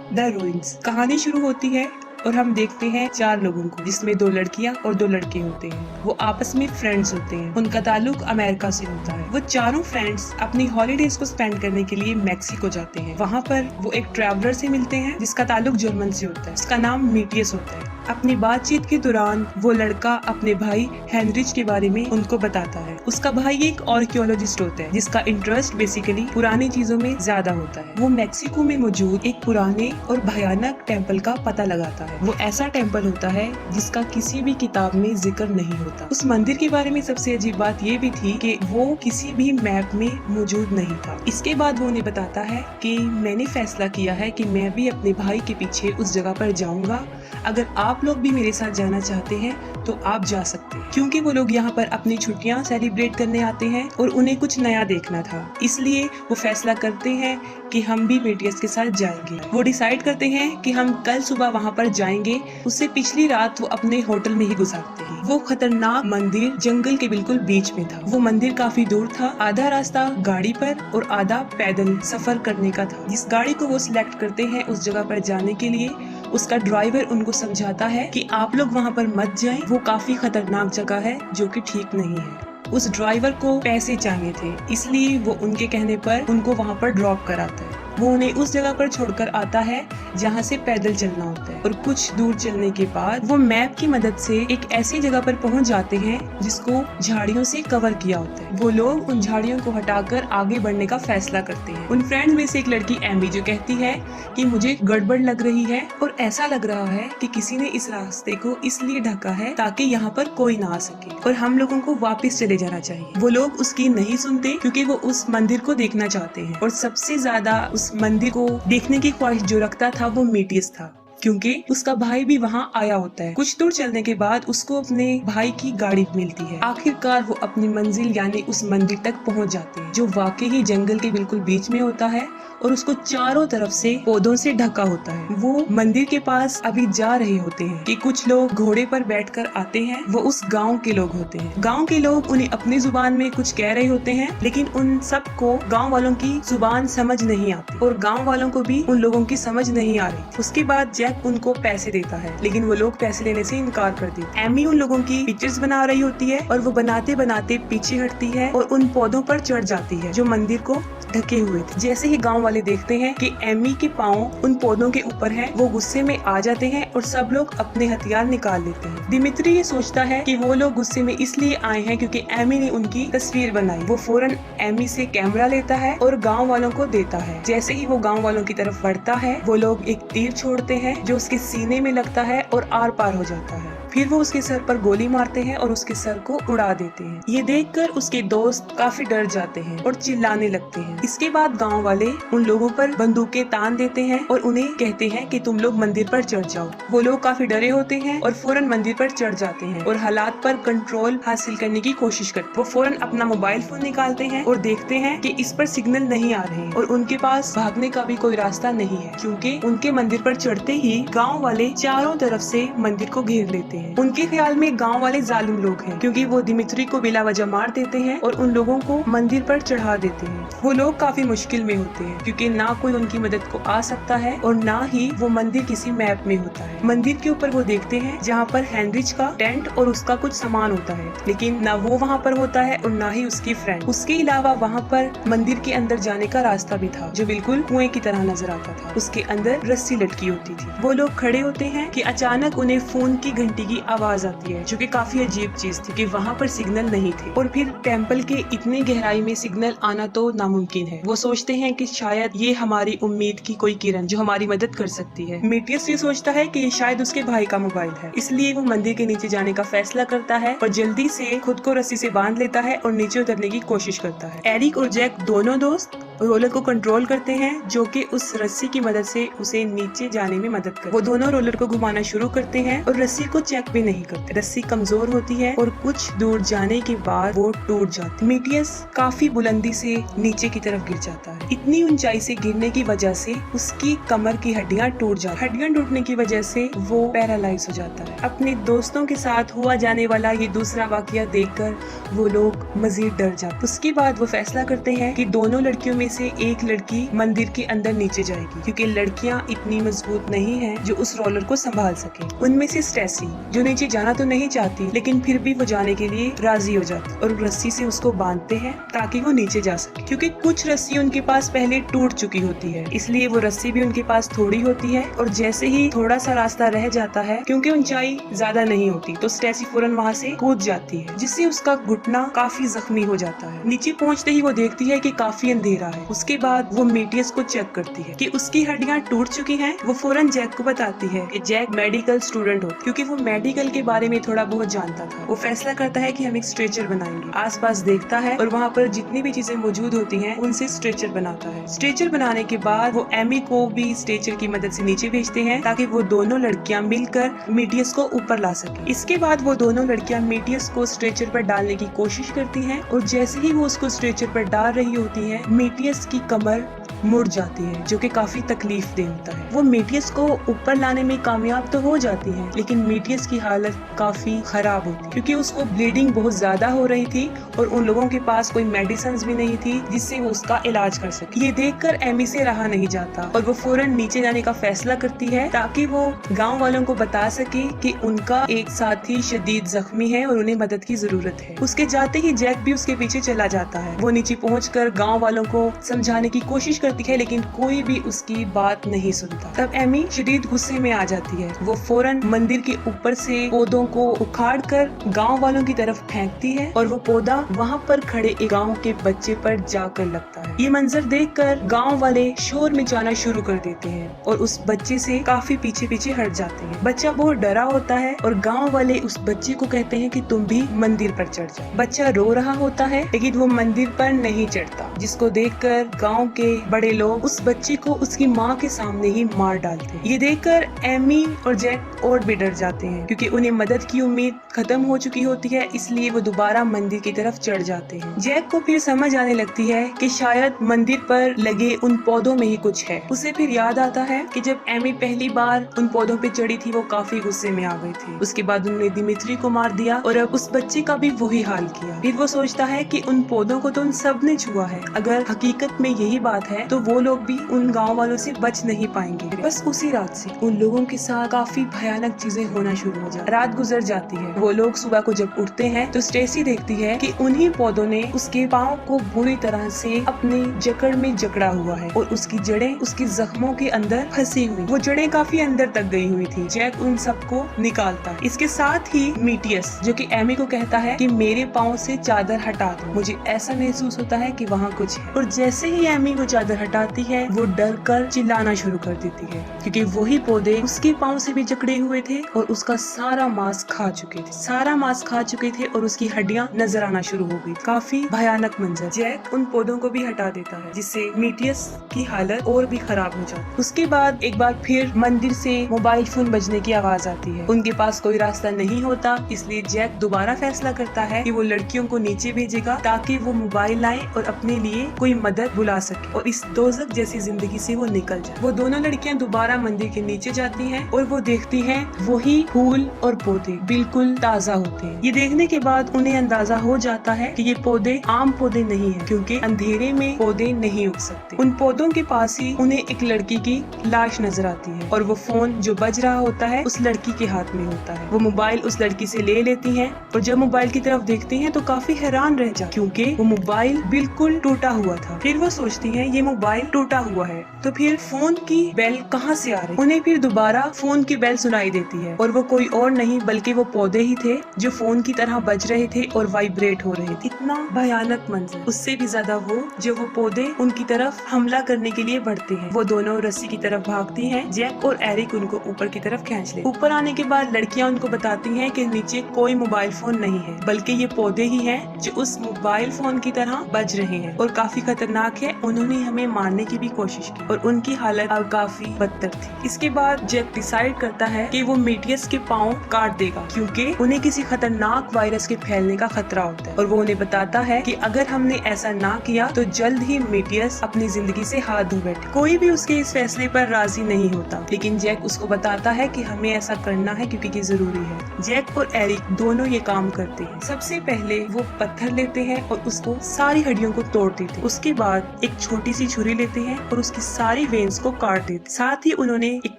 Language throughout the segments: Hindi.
The ruins. कहानी शुरू होती है और हम देखते हैं 4 लोगों को, जिसमें 2 लड़कियां और 2 लड़के होते हैं। वो आपस में फ्रेंड्स होते हैं। उनका ताल्लुक अमेरिका से होता है। वो चारों फ्रेंड्स अपनी हॉलीडेज को स्पेंड करने के लिए मैक्सिको जाते हैं। वहाँ पर वो एक ट्रैवलर से मिलते हैं जिसका ताल्लुक जर्मन से होता है। उसका नाम मीटियस होता है। अपनी बातचीत के दौरान वो लड़का अपने भाई हेनरिच के बारे में उनको बताता है। उसका भाई एक आर्कियोलॉजिस्ट होता है जिसका इंटरेस्ट बेसिकली पुरानी चीजों में ज्यादा होता है। वो मैक्सिको में मौजूद एक पुराने और भयानक टेम्पल का पता लगाता है। वो ऐसा टेम्पल होता है जिसका किसी भी किताब में जिक्र नहीं होता। उस मंदिर के बारे में सबसे अजीब बात ये भी थी कि वो किसी भी मैप में मौजूद नहीं था। इसके बाद वो उन्हें बताता है कि मैंने फैसला किया है कि मैं भी अपने भाई के पीछे उस जगह पर जाऊंगा। अगर आप लोग भी मेरे साथ जाना चाहते हैं तो आप जा सकते हैं, क्योंकि वो लोग यहाँ पर अपनी छुट्टियाँ सेलिब्रेट करने आते हैं और उन्हें कुछ नया देखना था। इसलिए वो फैसला करते हैं कि हम भी मीटियस के साथ जाएंगे। वो डिसाइड करते हैं कि हम कल सुबह वहाँ पर जाएंगे। उससे पिछली रात वो अपने होटल में ही गुजारते हैं। वो खतरनाक मंदिर जंगल के बिल्कुल बीच में था। वो मंदिर काफी दूर था। आधा रास्ता गाड़ी पर और आधा पैदल सफर करने का था। जिस गाड़ी को वो सिलेक्ट करते हैं उस जगह पर जाने के लिए, उसका ड्राइवर उनको समझाता है कि आप लोग वहाँ पर मत जाएं, वो काफी खतरनाक जगह है जो कि ठीक नहीं है। उस ड्राइवर को पैसे चाहिए थे, इसलिए वो उनके कहने पर उनको वहाँ पर ड्रॉप कराता है। वो उन्हें उस जगह पर छोड़कर आता है जहाँ से पैदल चलना होता है। और कुछ दूर चलने के बाद वो मैप की मदद से एक ऐसी जगह पर पहुँच जाते हैं जिसको झाड़ियों से कवर किया होता है। वो लोग उन झाड़ियों को हटाकर आगे बढ़ने का फैसला करते हैं। उन फ्रेंड्स में से एक लड़की एमी जो कहती है कि मुझे गड़बड़ लग रही है और ऐसा लग रहा है कि किसी ने इस रास्ते को इसलिए ढका है ताकि यहाँ पर कोई ना आ सके और हम लोगों को वापस चले जाना चाहिए। वो लोग उसकी नहीं सुनते क्योंकि वो उस मंदिर को देखना चाहते हैं और सबसे ज्यादा उस मंदिर को देखने की ख्वाहिश जो रखता था वो मीटियस था, क्योंकि उसका भाई भी वहाँ आया होता है। कुछ दूर चलने के बाद उसको अपने भाई की गाड़ी मिलती है। आखिरकार वो अपनी मंजिल यानी उस मंदिर तक पहुँच जाते हैं जो वाकई ही जंगल के बिल्कुल बीच में होता है और उसको चारों तरफ से पौधों से ढका होता है। वो मंदिर के पास अभी जा रहे होते हैं कि कुछ लोग घोड़े पर बैठकर आते हैं। वो उस गांव के लोग होते हैं। गांव के लोग उन्हें अपनी जुबान में कुछ कह रहे होते हैं, लेकिन उन सबको गांव वालों की जुबान समझ नहीं आती और गांव वालों को भी उन लोगों की समझ नहीं आ रही। उसके बाद जैक उनको पैसे देता है, लेकिन वो लोग पैसे लेने से इनकार कर देते। एमी उन लोगों की पिक्चर्स बना रही होती है और वो बनाते बनाते पीछे हटती है और उन पौधों पर चढ़ जाती है जो मंदिर को ढके हुए थे। जैसे ही गांव वाले देखते हैं कि एमी के पाँव उन पौधों के ऊपर हैं, वो गुस्से में आ जाते हैं और सब लोग अपने हथियार निकाल लेते हैं। दिमित्री ये सोचता है कि वो लोग गुस्से में इसलिए आए हैं क्योंकि एमी ने उनकी तस्वीर बनाई। वो फौरन एमी से कैमरा लेता है और गांव वालों को देता है। जैसे ही वो गांव वालों की तरफ बढ़ता है, वो लोग एक तीर छोड़ते हैं जो उसके सीने में लगता है और आर पार हो जाता है। फिर वो उसके सर पर गोली मारते हैं और उसके सर को उड़ा देते हैं। ये देखकर उसके दोस्त काफी डर जाते हैं और चिल्लाने लगते हैं। इसके बाद गांव वाले उन लोगों पर बंदूकें तान देते हैं और उन्हें कहते हैं कि तुम लोग मंदिर पर चढ़ जाओ। वो लोग काफी डरे होते हैं और फौरन मंदिर पर चढ़ जाते हैं और हालात पर कंट्रोल हासिल करने की कोशिश करते हैं। वो फौरन अपना मोबाइल फोन निकालते हैं और देखते हैं कि इस पर सिग्नल नहीं आ रहे हैं और उनके पास भागने का भी कोई रास्ता नहीं है, क्योंकि उनके मंदिर पर चढ़ते ही गाँव वाले चारों तरफ से मंदिर को घेर लेते हैं। उनके ख्याल में गांव वाले जालिम लोग हैं, क्योंकि वो दिमित्री को बिला वजह मार देते हैं और उन लोगों को मंदिर पर चढ़ा देते हैं। वो लोग काफी मुश्किल में होते हैं क्योंकि ना कोई उनकी मदद को आ सकता है और ना ही वो मंदिर किसी मैप में होता है। मंदिर के ऊपर वो देखते हैं जहाँ पर हेनरिच का टेंट और उसका कुछ सामान होता है, लेकिन ना वो वहाँ पर होता है और ना ही उसकी फ्रेंड। उसके अलावा वहाँ पर मंदिर के अंदर जाने का रास्ता भी था जो बिल्कुल कुएं की तरह नजर आता था। उसके अंदर रस्सी लटकी होती थी। वो लोग खड़े होते हैं कि अचानक उन्हें फोन की घंटी की आवाज आती है, जो कि काफी अजीब चीज थी कि वहाँ पर सिग्नल नहीं थे और फिर टेम्पल के इतने गहराई में सिग्नल आना तो नामुमकिन है। वो सोचते हैं कि शायद ये हमारी उम्मीद की कोई किरण जो हमारी मदद कर सकती है। मीटियस ये सोचता है कि ये शायद उसके भाई का मोबाइल है, इसलिए वो मंदिर के नीचे जाने का फैसला करता है और जल्दी से खुद को रस्सी से बांध लेता है और नीचे उतरने की कोशिश करता है। एरिक और जैक दोनों दोस्त रोलर को कंट्रोल करते हैं, जो कि उस रस्सी की मदद से उसे नीचे जाने में मदद करते हैं। वो दोनों रोलर को घुमाना शुरू करते हैं और रस्सी को चेक भी नहीं करते। रस्सी कमजोर होती है और कुछ दूर जाने के बाद वो टूट जाती है। मीटियस काफी बुलंदी से नीचे की तरफ गिर जाता है। इतनी ऊंचाई से गिरने की वजह से उसकी कमर की हड्डियां टूट जाती है। हड्डियां टूटने की वजह से वो पैरालाइज हो जाता है। अपने दोस्तों के साथ हुआ जाने वाला ये दूसरा वाकया देखकर वो लोग मजीद डर जाते। उसके बाद वो फैसला करते हैं कि दोनों लड़कियों में में से एक लड़की मंदिर के अंदर नीचे जाएगी क्योंकि लड़कियां इतनी मजबूत नहीं हैं जो उस रोलर को संभाल सके। उनमें से स्टेसी जो नीचे जाना तो नहीं चाहती लेकिन फिर भी वो जाने के लिए राजी हो जाती और रस्सी से उसको बांधते हैं ताकि वो नीचे जा सके, क्योंकि कुछ रस्सी उनके पास पहले टूट चुकी होती है, इसलिए वो रस्सी भी उनके पास थोड़ी होती है। और जैसे ही थोड़ा सा रास्ता रह जाता है, क्योंकि ऊंचाई ज्यादा नहीं होती, तो स्टेसी फौरन वहाँ से कूद जाती है जिससे उसका घुटना काफी जख्मी हो जाता है। नीचे पहुँचते ही वो देखती है कि काफी अंधेरा है। उसके बाद वो मेटियस को चेक करती है कि उसकी हड्डियाँ टूट चुकी हैं। वो फौरन जैक को बताती है कि जैक मेडिकल स्टूडेंट हो, क्योंकि वो मेडिकल के बारे में थोड़ा बहुत जानता था। वो फैसला करता है कि हम एक स्ट्रेचर बनाएंगे। आसपास देखता है और वहाँ पर जितनी भी चीजें मौजूद होती हैं उनसे स्ट्रेचर बनाता है। स्ट्रेचर बनाने के बाद वो एमी को भी स्ट्रेचर की मदद से नीचे भेजते हैं ताकि वो दोनों लड़कियां मिलकर मेटियस को ऊपर ला सके। इसके बाद वो दोनों लड़कियां मेटियस को स्ट्रेचर पर डालने की कोशिश करती हैं और जैसे ही वो उसको स्ट्रेचर पर डाल रही होती है, मेटियस की कमर मुड़ जाती है जो कि काफी तकलीफ दे होता है। वो मेटियस को ऊपर लाने में कामयाब तो हो जाती है लेकिन मेटियस की हालत काफी खराब होती क्योंकि उसको ब्लीडिंग बहुत ज्यादा हो रही थी और उन लोगों के पास कोई मेडिसिन भी नहीं थी जिससे वो उसका इलाज कर सके। ये देखकर एमी से रहा नहीं जाता और वो फौरन नीचे जाने का फैसला करती है ताकि वो गाँव वालों को बता सके कि उनका एक साथी शदीद जख्मी है और उन्हें मदद की जरूरत है। उसके जाते ही जैक भी उसके पीछे चला जाता है। वो नीचे पहुंचकर गाँव वालों को समझाने की कोशिश करती है लेकिन कोई भी उसकी बात नहीं सुनता। तब एमी शदीद गुस्से में आ जाती है। वो फौरन मंदिर के ऊपर से पौधों को उखाड़कर गांव वालों की तरफ फेंकती है और वो पौधा वहां पर खड़े एक गांव के बच्चे पर जाकर लगता है। ये मंजर देखकर गांव वाले शोर मचाना शुरू कर देते हैं और उस बच्चे से काफी पीछे पीछे हट जाते हैं। बच्चा बहुत डरा होता है और गाँव वाले उस बच्चे को कहते हैं कि तुम भी मंदिर पर चढ़ जाओ। बच्चा रो रहा होता है लेकिन वो मंदिर पर नहीं चढ़ता, जिसको देखकर गाँव के बड़े लोग उस बच्चे को उसकी माँ के सामने ही मार डालते हैं। ये देखकर एमी और जैक और भी डर जाते हैं क्योंकि उन्हें मदद की उम्मीद खत्म हो चुकी होती है, इसलिए वो दोबारा मंदिर की तरफ चढ़ जाते हैं। जैक को फिर समझ आने लगती है कि शायद मंदिर पर लगे उन पौधों में ही कुछ है। उसे फिर याद आता है कि जब एमी पहली बार उन पौधों पे चढ़ी थी वो काफी गुस्से में आ गई थी। उसके बाद उन्होंने दिमित्री को मार दिया और अब उस बच्चे का भी वही हाल किया। फिर वो सोचता है कि उन पौधों को तो उन सब ने छुआ है, अगर हकीकत में यही बात है तो वो लोग भी उन गांव वालों से बच नहीं पाएंगे। बस उसी रात से उन लोगों के साथ काफी भयानक चीजें होना शुरू हो जाती। रात गुजर जाती है। वो लोग सुबह को जब उठते हैं तो स्टेसी देखती है कि उन्हीं पौधों ने उसके पाँव को बुरी तरह से अपने जकड़ में जकड़ा हुआ है और उसकी जड़ें उसके जख्मों के अंदर फंसी हुई। वो जड़ें काफी अंदर तक गई हुई थी। जैक उन सबको निकालता है। इसके साथ ही मेटियस जो कि एमी को कहता है कि मेरे पाँव से चादर हटा दो, मुझे ऐसा महसूस होता है कि वहाँ कुछ है। और जैसे ही एमी वो चादर हटाती है वो डर कर चिल्लाना शुरू कर देती है क्योंकि वही पौधे उसके पाँव से भी जकड़े हुए थे और उसका सारा मांस खा चुके थे और उसकी हड्डियां नजर आना शुरू हो गई। काफी भयानक मंजर। जैक उन पौधों को भी हटा देता है जिससे मेटियस की हालत और भी खराब हो जाती है। उसके बाद एक बार फिर मंदिर से मोबाइल फोन बजने की आवाज आती है। उनके पास कोई रास्ता नहीं होता, इसलिए जैक दोबारा फैसला करता है कि वो लड़कियों को नीचे भेजेगा ताकि वो मोबाइल लाए और अपने लिए कोई मदद बुला सके और इस दोजख जैसी जिंदगी से वो निकल जाए। वो दोनों लड़कियां दोबारा मंदिर के नीचे जाती हैं और वो देखती हैं वही फूल और पौधे बिल्कुल ताजा होते हैं। ये देखने के बाद उन्हें अंदाजा हो जाता है कि ये पौधे आम पौधे नहीं हैं क्योंकि अंधेरे में पौधे नहीं उग सकते। उन पौधों के पास ही उन्हें एक लड़की की लाश नजर आती है और वो फोन जो बज रहा होता है उस लड़की के हाथ में होता है। वो मोबाइल उस लड़की से ले लेती हैं और जब मोबाइल की तरफ देखती हैं तो काफी हैरान रह जाती क्योंकि वो मोबाइल बिल्कुल टूटा हुआ था। फिर वो सोचती हैं ये मोबाइल टूटा हुआ है तो फिर फोन की बेल कहाँ से आ रही। उन्हें फिर दोबारा फोन की बेल सुनाई देती है और वो कोई और नहीं बल्कि वो पौधे ही थे जो फोन की तरह बज रहे थे और वाइब्रेट हो रहे थे। इतना भयानक मंजर। उससे भी ज्यादा वो पौधे उनकी तरफ हमला करने के लिए बढ़ते हैं। वो दोनों रस्सी की तरफ भागती हैं। जैक और एरिक उनको ऊपर की तरफ खींच ले। ऊपर आने के बाद लड़कियां उनको बताती हैं कि नीचे कोई मोबाइल फोन नहीं है बल्कि ये पौधे ही हैं जो उस मोबाइल फोन की तरह बज रहे हैं और काफी खतरनाक है। उन्होंने हमें में मारने की भी कोशिश की और उनकी हालत अब काफी बदतर थी। इसके बाद जैक डिसाइड करता है कि वो मेटियस के पाँव काट देगा क्योंकि उन्हें किसी खतरनाक वायरस के फैलने का खतरा होता है और वो उन्हें बताता है कि अगर हमने ऐसा ना किया तो जल्द ही मेटियस अपनी जिंदगी से हाथ धो बैठे। कोई भी उसके इस फैसले पर राजी नहीं होता, लेकिन जैक उसको बताता है कि हमें ऐसा करना है क्योंकि ये जरूरी है। जैक और एरिक दोनों ये काम करते हैं। सबसे पहले वो पत्थर लेते हैं और उसको सारी हड्डियों को तोड़ देते हैं। उसके बाद एक छोटी सी छुरी लेते हैं और उसकी सारी वेन्स को काट देते। साथ ही उन्होंने एक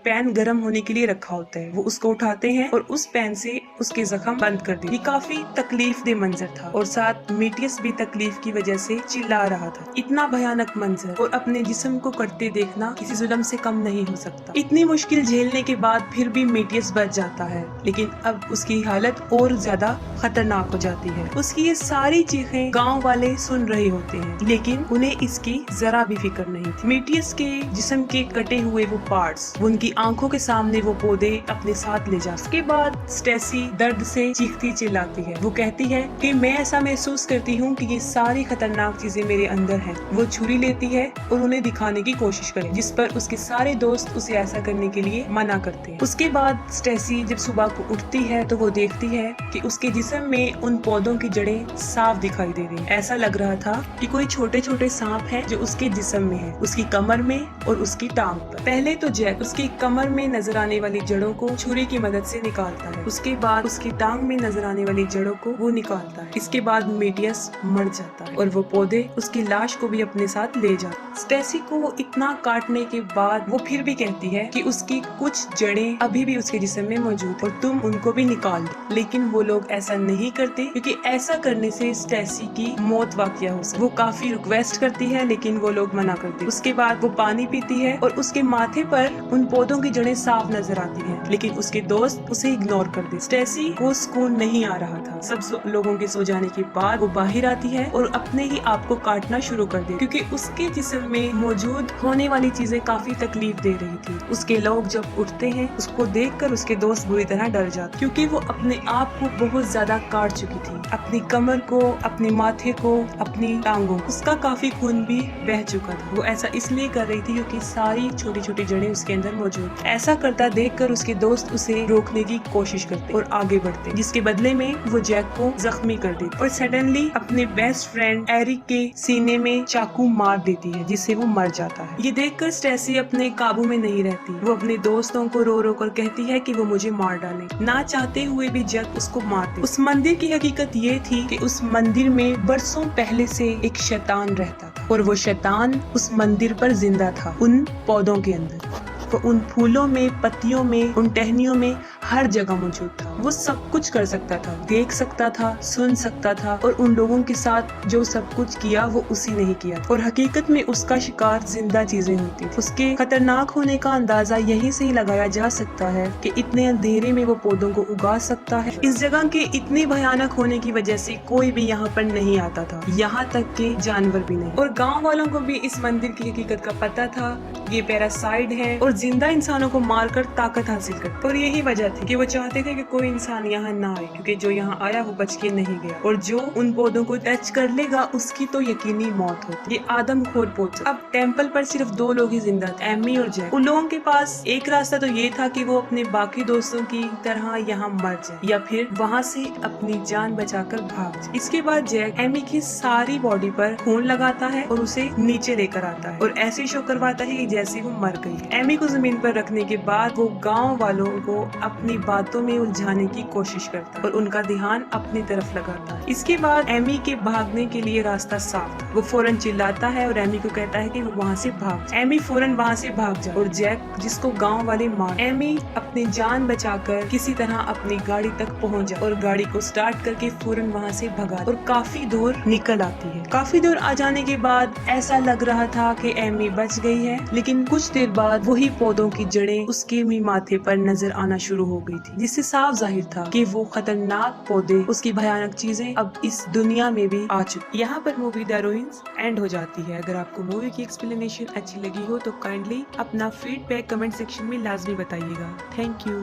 पैन गर्म होने के लिए रखा होता है, वो उसको उठाते हैं और उस पैन से उसके जख्म बंद कर देते। ये काफी तकलीफ दे मंजर था और साथ मेटियस भी तकलीफ की वजह से चिल्ला रहा था। इतना भयानक मंजर और अपने जिस्म को कटते देखना किसी जुल्म से कम नहीं हो सकता। इतनी मुश्किल झेलने के बाद फिर भी मेटियस बच जाता है, लेकिन अब उसकी हालत और ज्यादा खतरनाक हो जाती है। उसकी ये सारी चीखें गांव वाले सुन रहे होते हैं, लेकिन उन्हें इसकी जरा भी फिक्र नहीं थी। मेटियस के जिस्म के कटे हुए वो पार्ट्स उनकी आंखों के सामने वो पौधे अपने साथ ले जा। उसके बाद स्टेसी दर्द से चीखती चिल्लाती है। वो कहती है कि मैं ऐसा महसूस करती हूँ कि ये सारी खतरनाक चीजें मेरे अंदर हैं। वो छुरी लेती है और उन्हें दिखाने की कोशिश करे, जिस पर उसके सारे दोस्त उसे ऐसा करने के लिए मना करते हैं। उसके बाद स्टेसी जब सुबह को उठती है तो वो देखती है कि उसके जिस्म में उन पौधों की जड़ें साफ दिखाई दे रही हैं। ऐसा लग रहा था कि कोई छोटे छोटे सांप हैं जो उसके जिस्म में है, उसकी कमर में और उसकी टांग पर। पहले तो जैक उसकी कमर में नजर आने वाली जड़ों को छुरी की मदद से निकालता है। उसके बाद उसकी टांग में नजर आने वाली जड़ों को वो निकालता है। इसके बाद मेटियस मर जाता है और वो पौधे उसकी लाश को भी अपने साथ ले जाते। स्टेसी को इतना काटने के बाद वो फिर भी कहती है कि उसकी कुछ जड़ें अभी भी उसके जिस्म में मौजूद और तुम उनको भी निकाल दो, लेकिन वो लोग ऐसा नहीं करते क्योंकि ऐसा करने से स्टेसी की मौत वाक़या हो सकती है। वो काफी रिक्वेस्ट करती है, लेकिन वो लोग मना करते। उसके बाद वो पानी पीती है और उसके माथे पर उन पौधों की जड़ें साफ नजर आती हैं, लेकिन उसके दोस्त उसे इग्नोर कर देते। स्टेसी को सुकून नहीं आ रहा था। सब लोगों के सो जाने के बाद वो बाहर आती है और अपने ही आप को काटना शुरू कर दे, क्योंकि उसके जिस्म में मौजूद होने वाली चीजें काफी तकलीफ दे रही थी। उसके लोग जब उठते हैं उसको देखकर उसके दोस्त बुरी तरह डर जाते, क्योंकि वो अपने आप को बहुत ज्यादा काट चुकी थी। अपनी कमर को, अपने माथे को, अपनी टांगों, उसका काफी खून भी बह चुका था। वो ऐसा इसलिए कर रही थी क्योंकि सारी छोटी छोटी जड़ें उसके अंदर मौजूद। ऐसा करता देखकर उसके दोस्त उसे रोकने की कोशिश करते और आगे बढ़ते, जिसके बदले में वो जैक को जख्मी कर देती और सडनली अपने बेस्ट फ्रेंड एरिक के सीने में चाकू मार देती है, जिससे वो मर जाता है। ये देखकर स्टेसी अपने काबू में नहीं रहती। वो अपने दोस्तों को रो रो कर कहती है कि वो मुझे मार डालें। ना चाहते हुए भी जैक उसको मारते। उस मंदिर की हकीकत ये थी कि उस मंदिर में बरसों पहले से एक शैतान रहता था और वो शैतान उस मंदिर पर जिंदा था, उन पौधों के अंदर। वो उन फूलों में, पत्तियों में, उन टहनियों में हर जगह मौजूद था। वो सब कुछ कर सकता था, देख सकता था, सुन सकता था, और उन लोगों के साथ जो सब कुछ किया वो उसी ने ही किया। और हकीकत में उसका शिकार जिंदा चीजें होती थी। उसके खतरनाक होने का अंदाजा यहीं से ही लगाया जा सकता है कि इतने अंधेरे में वो पौधों को उगा सकता है। इस जगह के इतने भयानक होने की वजह से कोई भी यहाँ पर नहीं आता था, यहाँ तक के जानवर भी नहीं। और गाँव वालों को भी इस मंदिर की हकीकत का पता था। ये पैरासाइड है और जिंदा इंसानों को मारकर ताकत हासिल करते, और यही वजह थी कि वो चाहते थे कि कोई इंसान यहाँ ना आए, क्योंकि जो यहाँ आया वो बच के नहीं गया, और जो उन पौधों को टच कर लेगा उसकी तो यकीनी मौत होती। ये आदमखोर पौधे। अब टेम्पल पर सिर्फ 2 लोग ही जिंदा थे, एमी और जैक। उन लोगों के पास एक रास्ता तो ये था कि वो अपने बाकी दोस्तों की तरह यहाँ मर जाए या फिर वहाँ से अपनी जान बचाकर भाग जाए। इसके बाद जैक एमी की सारी बॉडी पर खून लगाता है और उसे नीचे लेकर आता है और ऐसे शो करवाता है जैसे वो मर गई। एमी को जमीन पर रखने के बाद वो गांव वालों को अपनी बातों में उलझाने की कोशिश करता है और उनका ध्यान अपनी तरफ लगाता है। इसके बाद एमी के भागने के लिए रास्ता साफ था। वो फौरन चिल्लाता है और एमी को कहता है कि वो वहाँ से भाग जाए। एमी फौरन वहाँ से भाग जाए और जैक, जिसको गांव वाले मार, एमी अपनी जान बचाकर किसी तरह अपनी गाड़ी तक पहुँच जाए और गाड़ी को स्टार्ट करके फौरन वहाँ से भगा और काफी दूर निकल आती है। काफी दूर आ जाने के बाद ऐसा लग रहा था कि एमी बच गई है, लेकिन कुछ देर बाद वही पौधों की जड़ें उसके भी माथे पर नजर आना शुरू हो गई थी, जिससे साफ जाहिर था कि वो खतरनाक पौधे, उसकी भयानक चीजें अब इस दुनिया में भी आ चुकी। यहाँ पर मूवी द रूइंस एंड हो जाती है। अगर आपको मूवी की एक्सप्लेनेशन अच्छी लगी हो तो काइंडली अपना फीडबैक कमेंट सेक्शन में लाजमी बताइएगा। Thank you.